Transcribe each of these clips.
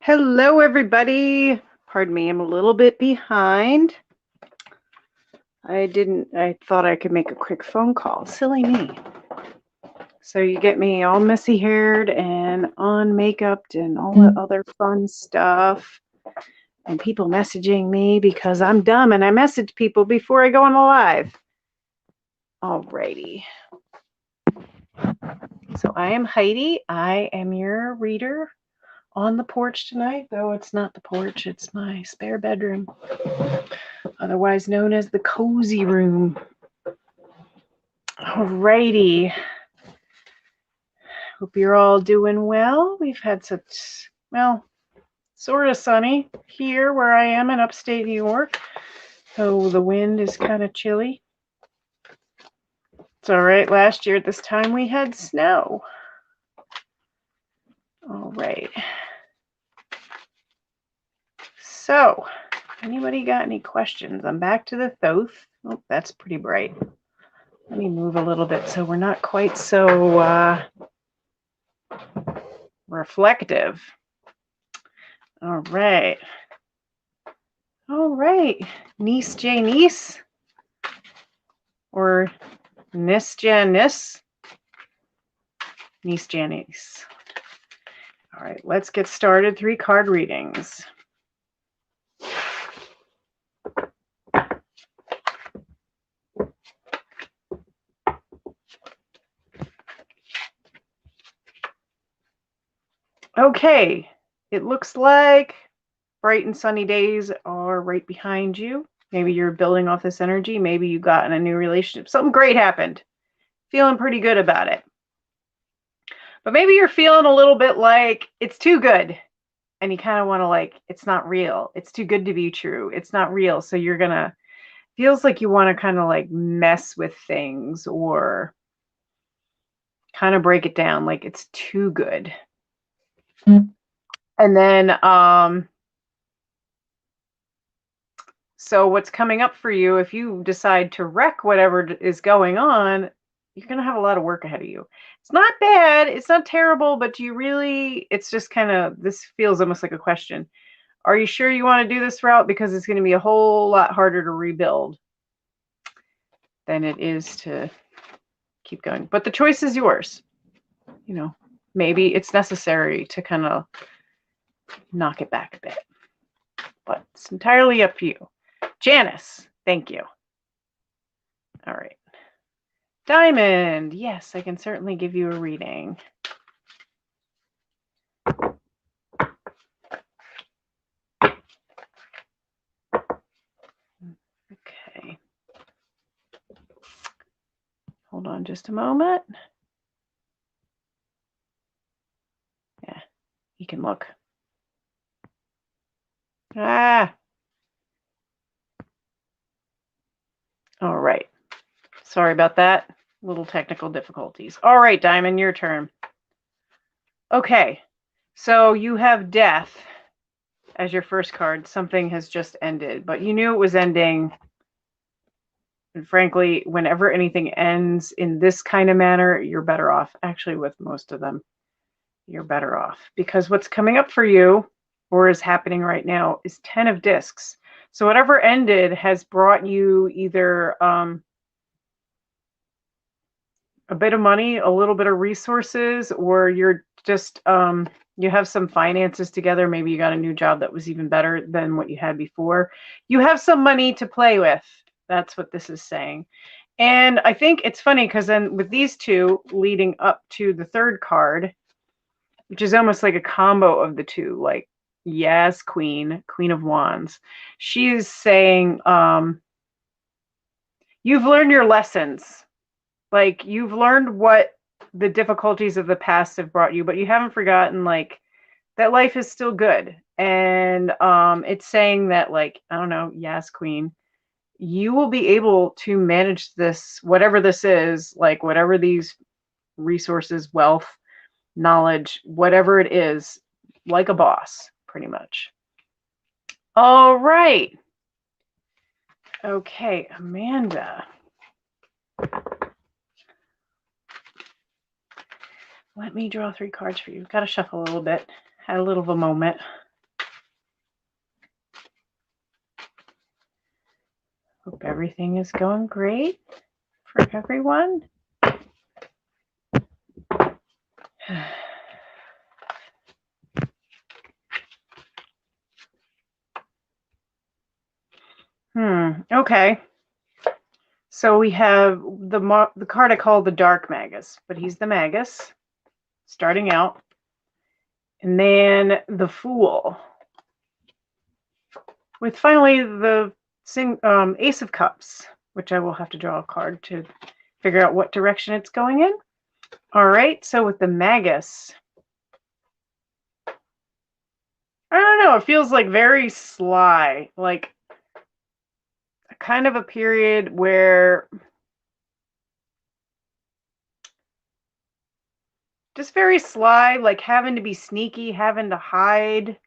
Hello, everybody. Pardon me, I'm a little bit behind. I thought I could make a quick phone call. Silly me. So you get me all messy haired and unmakeuped and all the other fun stuff. And people messaging me because I'm dumb and I message people before I go on the live. Alrighty. So I am Heidi. I am your reader on the porch tonight, though it's not the porch, it's my spare bedroom, otherwise known as the cozy room. Alrighty. Hope you're all doing well. We've had such, well, sort of sunny here where I am in upstate New York. So the wind is kind of chilly. It's all right. Last year at this time we had snow. All right. So, anybody got any questions? I'm back to the Thoth. Oh, that's pretty bright. Let me move a little bit so we're not quite so reflective. All right. All right. Niece Janice. Or Nis Janice. Niece Janice. All right, let's get started. 3 card readings. Okay, it looks like bright and sunny days are right behind you. Maybe you're building off this energy. Maybe you got in a new relationship. Something great happened. Feeling pretty good about it. But maybe you're feeling a little bit like it's too good. And you kind of want to like, it's not real. It's too good to be true. It's not real. So you're going to, feels like you want to kind of like mess with things or kind of break it down like it's too good. And then so what's coming up for you, if you decide to wreck whatever is going on, you're going to have a lot of work ahead of you. It's not bad, it's not terrible, but do you really, it's just kind of, this feels almost like a question. Are you sure you want to do this route? Because it's going to be a whole lot harder to rebuild than it is to keep going. But the choice is yours. You know, maybe it's necessary to kind of knock it back a bit. But it's entirely up to you. Janice, thank you. All right. Diamond, yes, I can certainly give you a reading. Okay. Hold on just a moment. Yeah, you can look. Ah. All right. Sorry about that. Little technical difficulties. All right, Diamond, your turn. Okay. So you have death as your first card. Something has just ended, but you knew it was ending. And frankly, whenever anything ends in this kind of manner, you're better off. Actually, with most of them, you're better off. Because what's coming up for you, or is happening right now, is 10 of discs. So whatever ended has brought you either a bit of money, a little bit of resources, or you're just you have some finances together. Maybe you got a new job that was even better than what you had before. You have some money to play with. That's what this is saying. And I think it's funny because then with these two leading up to the third card, which is almost like a combo of the two, like, yes, Queen of Wands. She's saying, you've learned your lessons. Like, you've learned what the difficulties of the past have brought you, but you haven't forgotten, like, that life is still good. And it's saying that, like, I don't know, yes, Queen, you will be able to manage this, whatever this is, like, whatever these resources, wealth, knowledge, whatever it is, like a boss, pretty much. All right. Okay, Amanda. Let me draw 3 cards for you. Got to shuffle a little bit. Had a little of a moment. Hope everything is going great for everyone. Okay. So we have the card I call the Dark Magus, but he's the Magus starting out. And then the Fool. With finally the Ace of Cups, which I will have to draw a card to figure out what direction it's going in. All right, so with the Magus, I don't know, it feels like very sly, like kind of a period where just very sly, like having to be sneaky, having to hide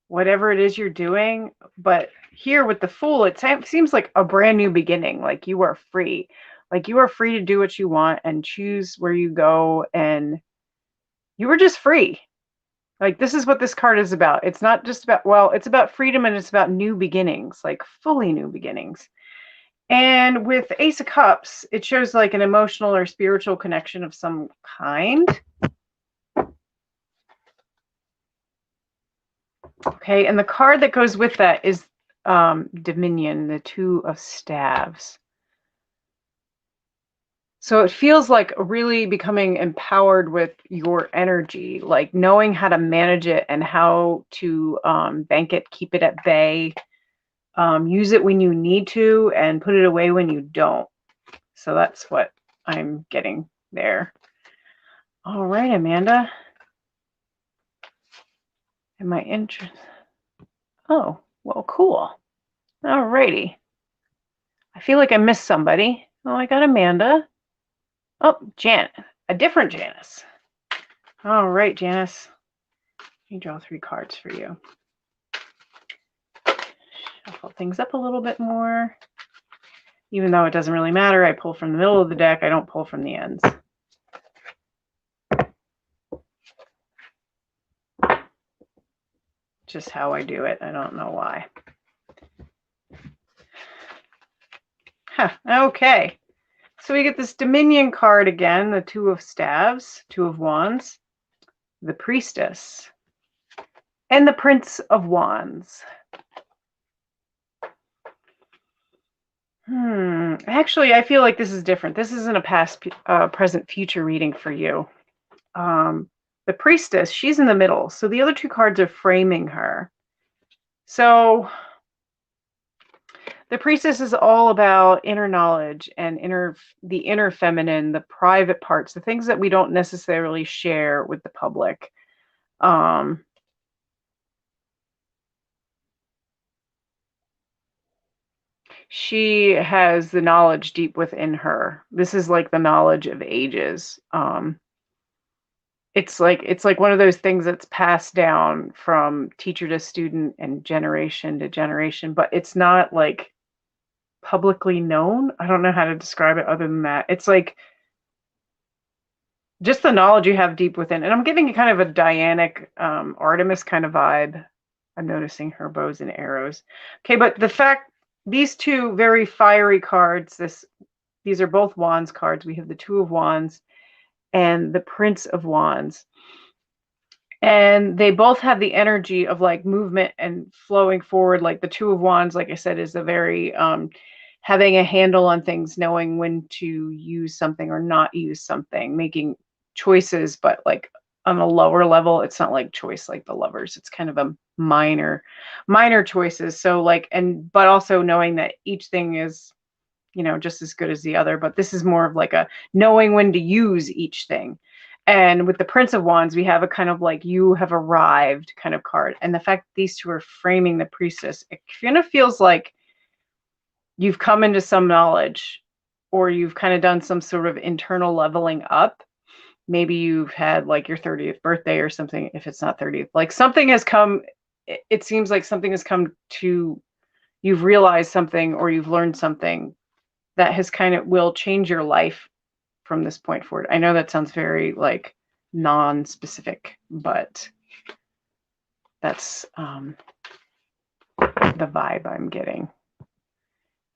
whatever it is you're doing. But here with the Fool, it seems like a brand new beginning, like you are free. Like you are free to do what you want and choose where you go, and you were just free. Like this is what this card is about. It's not just about, well, it's about freedom and it's about new beginnings, like fully new beginnings. And with Ace of Cups, it shows like an emotional or spiritual connection of some kind. Okay, and the card that goes with that is Dominion, the Two of Staves. So it feels like really becoming empowered with your energy, like knowing how to manage it and how to bank it, keep it at bay, use it when you need to, and put it away when you don't. So that's what I'm getting there. All right, Amanda. Am I interested? Oh, well, cool. All righty. I feel like I missed somebody. Oh, I got Amanda. Oh, Janet. A different Janice. All right, Janice. Let me draw 3 cards for you. Shuffle things up a little bit more. Even though it doesn't really matter, I pull from the middle of the deck. I don't pull from the ends. Just how I do it. I don't know why. Huh, okay. So we get this Dominion card again, the Two of Staves, Two of Wands, the Priestess, and the Prince of Wands. Actually, I feel like this is different. This isn't a past, present, future reading for you. The Priestess, she's in the middle. So the other 2 cards are framing her. So the Priestess is all about inner knowledge and the inner feminine, the private parts, the things that we don't necessarily share with the public. She has the knowledge deep within her. This is like the knowledge of ages. It's like one of those things that's passed down from teacher to student and generation to generation, but it's not like publicly known. I don't know how to describe it other than that. It's like just the knowledge you have deep within. And I'm getting a kind of a Dianic Artemis kind of vibe. I'm noticing her bows and arrows. Okay, but the fact, these 2 very fiery cards, these are both Wands cards. We have the Two of Wands and the Prince of Wands. And they both have the energy of like movement and flowing forward. Like the Two of Wands, like I said, is a very having a handle on things, knowing when to use something or not use something, making choices, but like on a lower level. It's not like choice like the Lovers. It's kind of a minor choices. So like, but also knowing that each thing is, just as good as the other. But this is more of like a knowing when to use each thing. And with the Prince of Wands, we have a kind of like you have arrived kind of card. And the fact that these 2 are framing the Priestess, it kind of feels like you've come into some knowledge, or you've kind of done some sort of internal leveling up. Maybe you've had like your 30th birthday or something. If it's not 30th, like something has come, it seems like something has come to, you've realized something or you've learned something that has kind of will change your life from this point forward. I know that sounds very like non-specific, but that's the vibe I'm getting.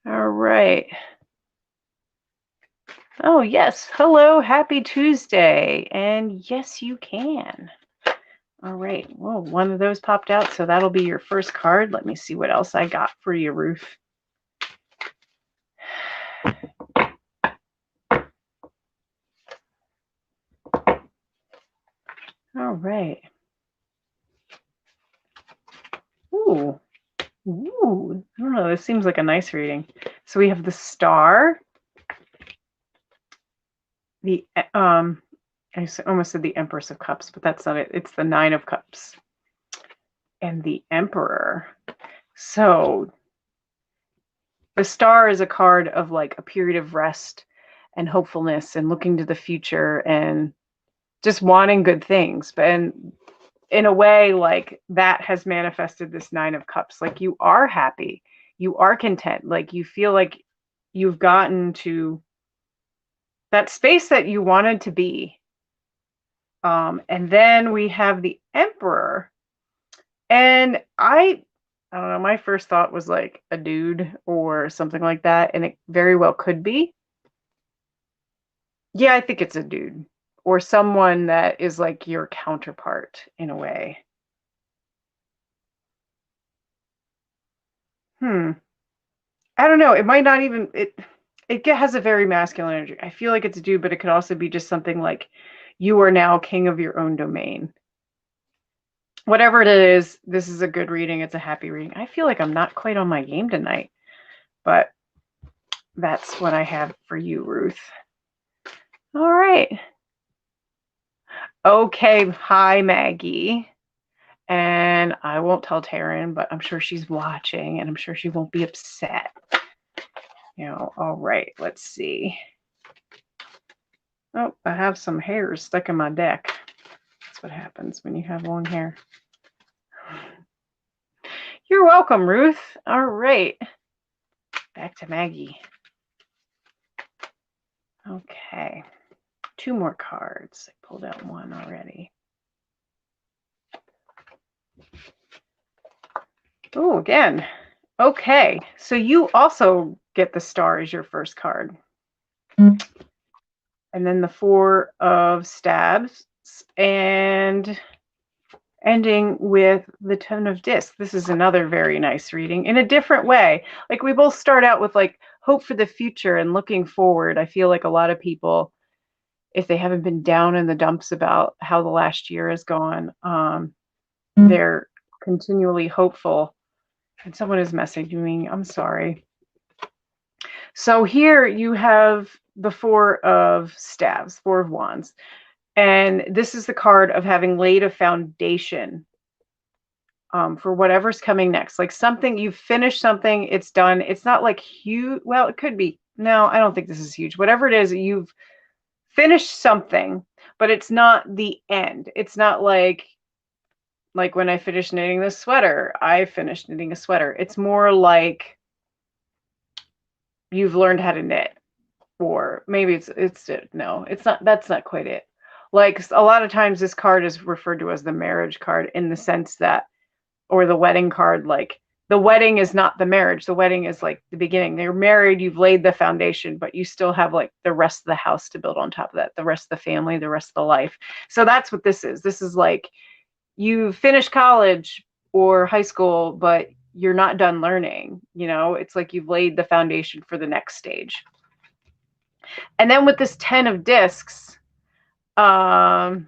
All right. Oh, yes. Hello. Happy Tuesday. And yes, you can. All right. Well, one of those popped out, so that'll be your first card. Let me see what else I got for you, Ruth. All right. Ooh. Ooh. I don't know. This seems like a nice reading. So we have the Star, the I almost said the Empress of Cups, but that's not it. It's the Nine of Cups and the Emperor. So the Star is a card of like a period of rest and hopefulness and looking to the future and just wanting good things. And in a way, like that has manifested this Nine of Cups. Like you are happy, you are content, like you feel like you've gotten to that space that you wanted to be. And then we have the Emperor. And I don't know, my first thought was like a dude or something like that. And it very well could be. Yeah, I think it's a dude or someone that is like your counterpart in a way. I don't know. It might not even it has a very masculine energy. I feel like it's a dude, but it could also be just something like you are now king of your own domain. Whatever it is, this is a good reading. It's a happy reading. I feel like I'm not quite on my game tonight, but that's what I have for you, Ruth. All right. Okay. Hi, Maggie. And I won't tell Taryn, but I'm sure she's watching and I'm sure she won't be upset. You know, all right, let's see. Oh, I have some hairs stuck in my deck. That's what happens when you have long hair. You're welcome, Ruth. All right. Back to Maggie. Okay. 2 more cards. I pulled out one already. Oh, again. Okay. So you also get the Star as your first card. And then the 4 of Stabs and ending with the 10 of Discs. This is another very nice reading in a different way. Like we both start out with like hope for the future and looking forward. I feel like a lot of people, if they haven't been down in the dumps about how the last year has gone, they're continually hopeful. And someone is messaging me. I'm sorry. So here you have the 4 of Staves, 4 of Wands. And this is the card of having laid a foundation for whatever's coming next. Like something, you've finished something, it's done. It's not like huge. Well, it could be. No, I don't think this is huge. Whatever it is, you've finished something, but it's not the end. It's not like when I finished knitting this sweater, I finished knitting a sweater. It's more like you've learned how to knit. Or maybe it's no, it's not, that's not quite it. Like a lot of times this card is referred to as the marriage card in the sense that, or the wedding card, like the wedding is not the marriage. The wedding is like the beginning. They're married, you've laid the foundation, but you still have like the rest of the house to build on top of that, the rest of the family, the rest of the life. So that's what this is. This is like you finish college or high school, but you're not done learning. You know, it's like you've laid the foundation for the next stage. And then with this 10 of Discs, talking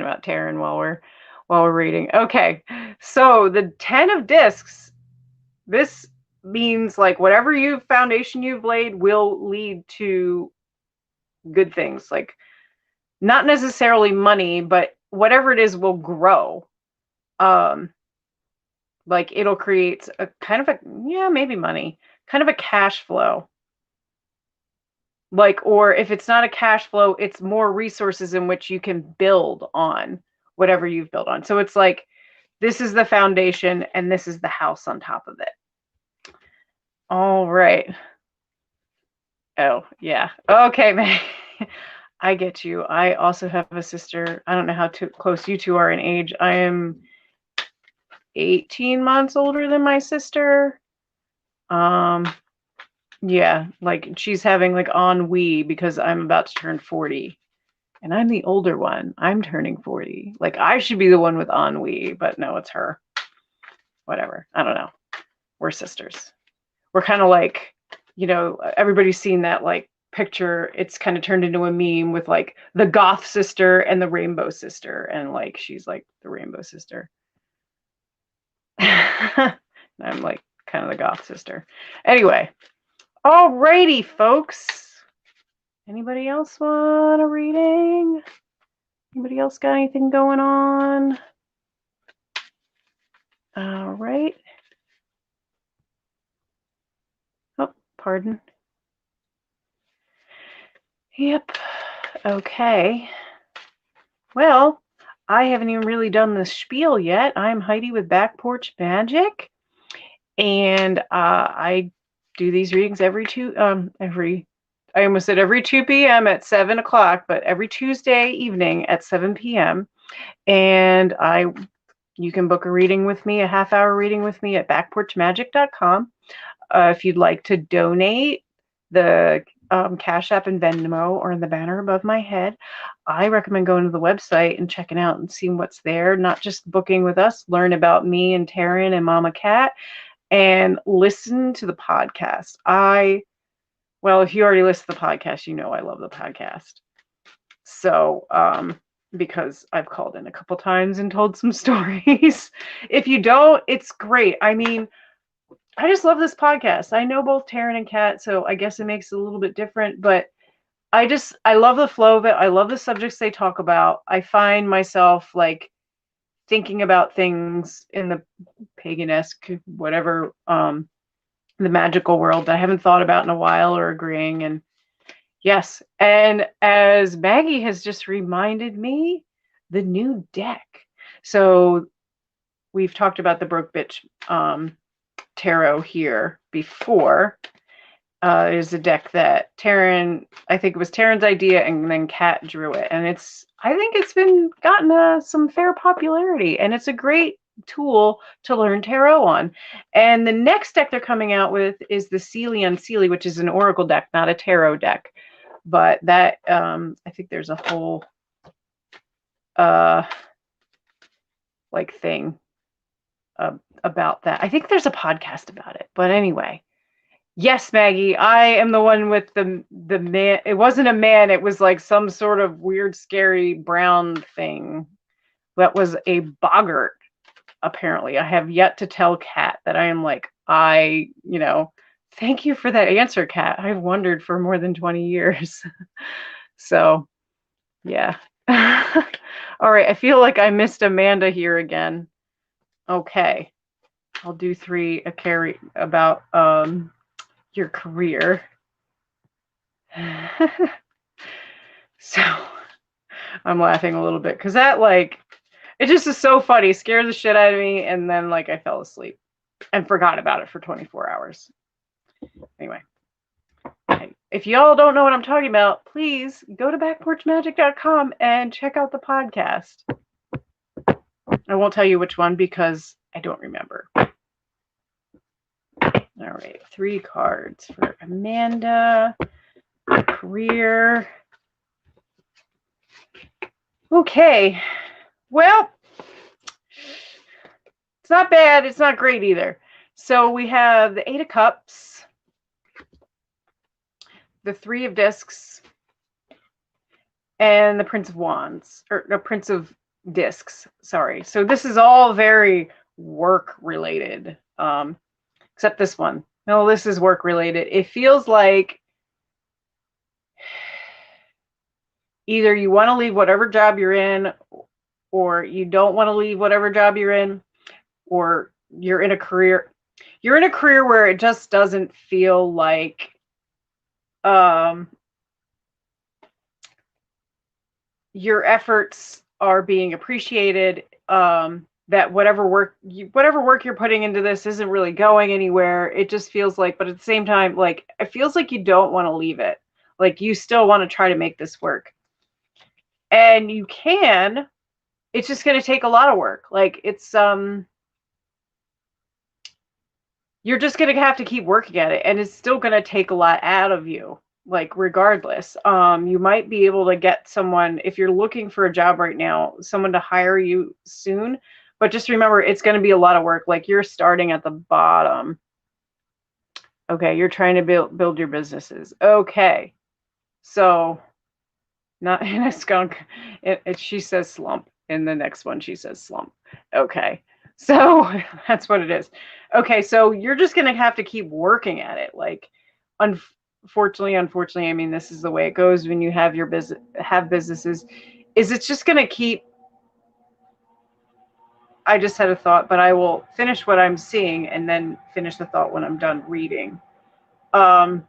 about Taryn while we're reading. Okay, so the 10 of Discs, this means like whatever foundation you've laid will lead to good things, like not necessarily money, but whatever it is will grow. Like it'll create a kind of a, maybe money, kind of a cash flow. Like, or if it's not a cash flow, it's more resources in which you can build on whatever you've built on. So it's like, this is the foundation and this is the house on top of it. All right. Oh, yeah. Okay, man. I get you. I also have a sister. I don't know how close you two are in age. I am 18 months older than my sister. Yeah, like she's having like ennui because I'm about to turn 40. And I'm the older one. I'm turning 40. Like I should be the one with ennui, but no, it's her. Whatever. I don't know. We're sisters. We're kind of like, everybody's seen that like picture. It's kind of turned into a meme with like the goth sister and the rainbow sister. And like she's like the rainbow sister. I'm like kind of the goth sister. Anyway, alrighty, folks. Anybody else want a reading? Anybody else got anything going on? All right. Oh, pardon. Yep. Okay. Well, I haven't even really done the spiel yet. I'm Heidi with Back Porch Magic, and I do these readings every 2 p.m. at 7 o'clock, but every Tuesday evening at 7 p.m. And you can book a reading with me, a half-hour reading with me at backporchmagic.com. If you'd like to donate, the Cash App and Venmo or in the banner above my head. I recommend going to the website and checking out and seeing what's there, not just booking with us, learn about me and Taryn and Mama Cat, and listen to the podcast. Well, if you already listen to the podcast, you know I love the podcast. So, because I've called in a couple times and told some stories. If you don't, it's great. I mean, I just love this podcast. I know both Taryn and Kat, so I guess it makes it a little bit different, but I love the flow of it. I love the subjects they talk about. I find myself like thinking about things in the pagan-esque, whatever, the magical world that I haven't thought about in a while, or agreeing. And yes, and as Maggie has just reminded me, the new deck. So we've talked about the Broke Bitch tarot here before. Is a deck that I think it was Taryn's idea, and then Kat drew it, and I think it's been gotten some fair popularity, and it's a great tool to learn tarot on. And the next deck they're coming out with is the Seelie Unseelie, which is an oracle deck, not a tarot deck, but that I think there's a whole like thing about that. I think there's a podcast about it, but anyway. Yes, Maggie, I am the one with the man. It wasn't a man. It was like some sort of weird, scary brown thing. That was a boggart, apparently. I have yet to tell Kat that I am like, thank you for that answer, Kat. I've wondered for more than 20 years. So, yeah. All right, I feel like I missed Amanda here again. Okay. I'll do 3 about your career. So I'm laughing a little bit because that it just is so funny, scared the shit out of me, and then I fell asleep and forgot about it for 24 hours. Anyway, if y'all don't know what I'm talking about, please go to backporchmagic.com and check out the podcast. I won't tell you which one because I don't remember. All right, 3 cards for Amanda. Career. Okay. Well, it's not bad. It's not great either. So we have the 8 of Cups, the 3 of Discs, and the Prince of Wands, or no, Prince of Discs. Sorry. So this is all very work related. Except this one. No, this is work related. It feels like either you want to leave whatever job you're in, or you don't want to leave whatever job you're in, or you're in a career where it just doesn't feel like your efforts are being appreciated, that whatever work you're putting into this isn't really going anywhere. It just feels like, but at the same time, it feels like you don't want to leave it. Like you still want to try to make this work. And you can. It's just going to take a lot of work. It's you're just going to have to keep working at it, and it's still going to take a lot out of you, like regardless. You might be able to get someone, if you're looking for a job right now, someone to hire you soon, but just remember it's going to be a lot of work. Like, you're starting at the bottom. Okay, you're trying to build your businesses. Okay, so not in a skunk. She says slump. In the next one, she says slump. Okay, so that's what it is. Okay, so you're just gonna have to keep working at it. Like, unfortunately, I mean, this is the way it goes when you have businesses. Is it's just gonna keep. I just had a thought, but I will finish what I'm seeing and then finish the thought when I'm done reading. Um,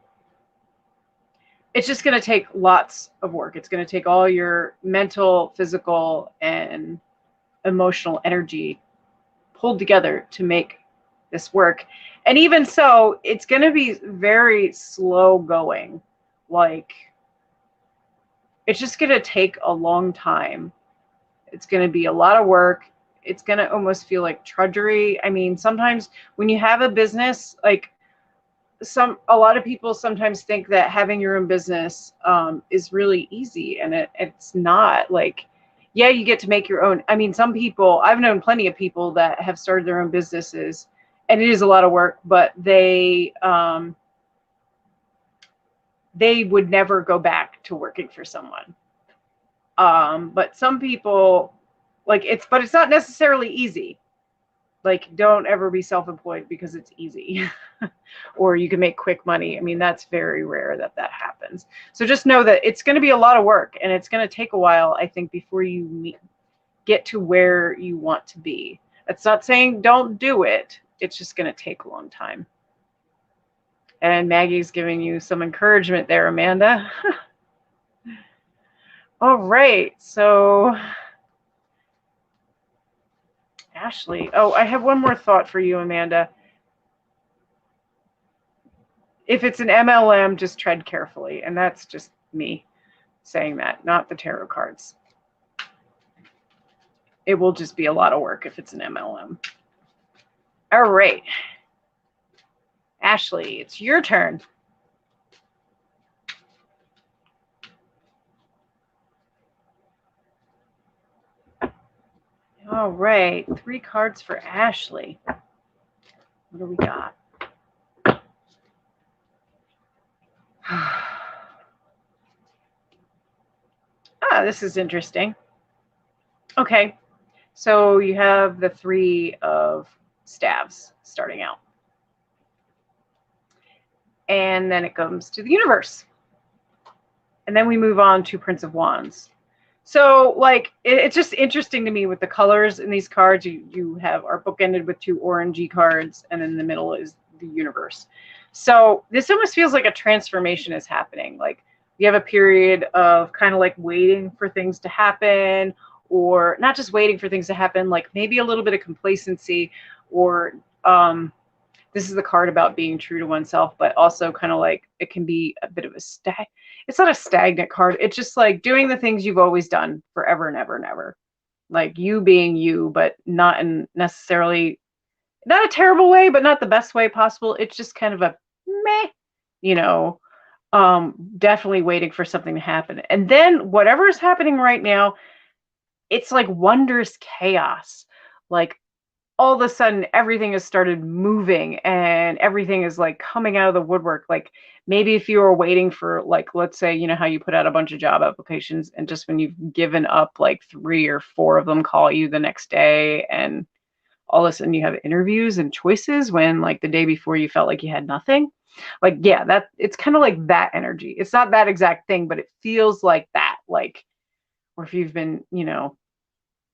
it's just going to take lots of work. It's going to take all your mental, physical, and emotional energy pulled together to make this work. And even so, it's going to be very slow going. Like, it's just going to take a long time. It's going to be a lot of work. It's going to almost feel like drudgery. I mean, sometimes when you have a business, like, a lot of people sometimes think that having your own business is really easy, and it's not. Like, yeah, you get to make your own. I mean, some people, I've known plenty of people that have started their own businesses, and it is a lot of work, but they would never go back to working for someone. But some people, like, but it's not necessarily easy. Like, don't ever be self-employed because it's easy. Or you can make quick money. I mean, that's very rare that happens. So just know that it's going to be a lot of work, and it's going to take a while, I think, before you get to where you want to be. That's not saying don't do it. It's just going to take a long time. And Maggie's giving you some encouragement there, Amanda. All right. So Ashley. Oh, I have one more thought for you, Amanda. If it's an MLM, just tread carefully. And that's just me saying that, not the tarot cards. It will just be a lot of work if it's an MLM. All right. Ashley, it's your turn. All right. 3 cards for Ashley. What do we got? This is interesting. Okay. So you have the 3 of staves starting out. And then it comes to the universe. And then we move on to Prince of Wands. So, like, it's just interesting to me with the colors in these cards. You have our book ended with 2 orangey cards, and in the middle is the universe. So this almost feels like a transformation is happening. Like, you have a period of kind of like waiting for things to happen, or not just waiting for things to happen, like maybe a little bit of complacency, or this is the card about being true to oneself, but also kind of like it can be a bit of a it's not a stagnant card. It's just like doing the things you've always done forever and ever and ever. Like, you being you, but not in necessarily, not a terrible way, but not the best way possible. It's just kind of a meh, you know, definitely waiting for something to happen. And then whatever is happening right now, it's like wondrous chaos. Like, all of a sudden everything has started moving, and everything is like coming out of the woodwork. Like, maybe if you were waiting for, like, let's say, you know how you put out a bunch of job applications, and just when you've given up, like 3 or 4 of them call you the next day, and all of a sudden you have interviews and choices when, like, the day before you felt like you had nothing. Like, yeah, that it's kind of like that energy. It's not that exact thing, but it feels like that. Like, or if you've been,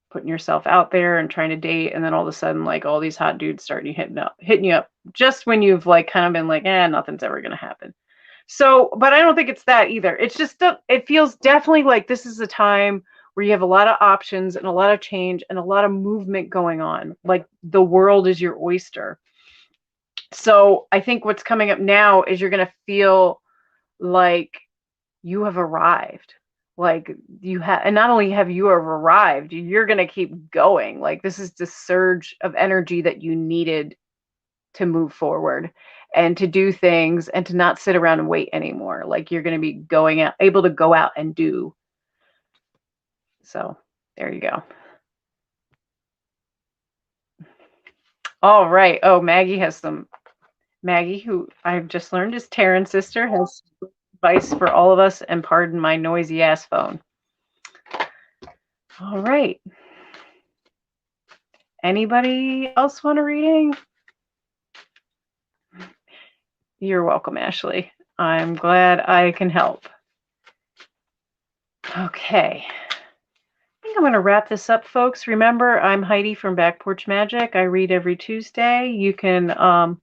putting yourself out there and trying to date, and then all of a sudden, like, all these hot dudes start hitting you up just when you've, like, kind of been like, nothing's ever gonna happen. So, but I don't think it's that either. It's just, it feels definitely like this is a time where you have a lot of options and a lot of change and a lot of movement going on. Like, the world is your oyster. So I think what's coming up now is you're gonna feel like you have arrived. Like, you have, and not only have you arrived, you're going to keep going. Like, this is the surge of energy that you needed to move forward and to do things and to not sit around and wait anymore. Like you're going to be going out, able to go out and do. So there you go. All right. Oh, Maggie has some. Maggie, who I've just learned is Taryn's sister, has advice for all of us, and pardon my noisy ass phone. All right. Anybody else want a reading? You're welcome, Ashley. I'm glad I can help. Okay. I think I'm going to wrap this up, folks. Remember, I'm Heidi from Back Porch Magic. I read every Tuesday. You can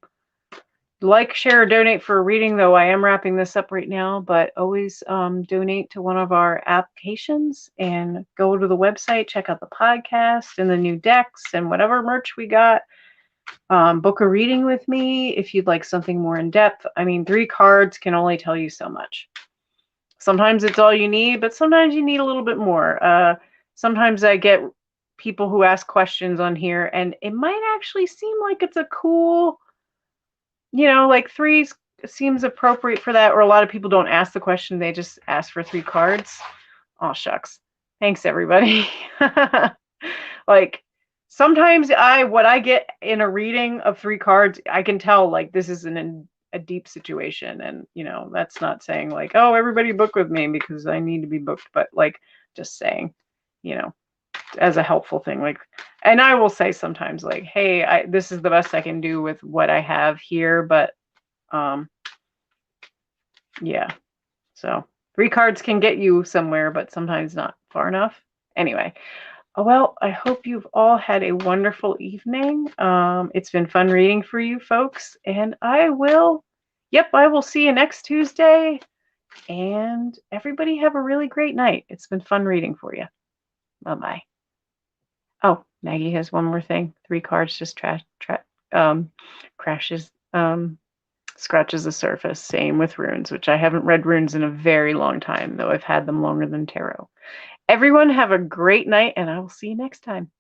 like, share, or donate for a reading, though I am wrapping this up right now, but always donate to one of our applications and go to the website, check out the podcast and the new decks and whatever merch we got. Book a reading with me if you'd like something more in depth. I mean, 3 cards can only tell you so much. Sometimes it's all you need, but sometimes you need a little bit more. Sometimes I get people who ask questions on here, and it might actually seem like it's a cool, like 3 seems appropriate for that, or a lot of people don't ask the question, they just ask for 3 cards. Oh, shucks. Thanks, everybody. Like, sometimes what I get in a reading of 3 cards, I can tell, like, this is a deep situation, and, that's not saying, like, oh, everybody book with me because I need to be booked, but, like, just saying, as a helpful thing, like, and I will say sometimes, like, hey, this is the best I can do with what I have here, but yeah, so 3 cards can get you somewhere, but sometimes not far enough. Anyway, well, I hope you've all had a wonderful evening. It's been fun reading for you folks, and I will see you next Tuesday, and everybody have a really great night. It's been fun reading for you. Bye-bye. Oh, Maggie has one more thing. 3 cards just crashes, scratches the surface. Same with runes, which I haven't read runes in a very long time, though I've had them longer than tarot. Everyone have a great night, and I will see you next time.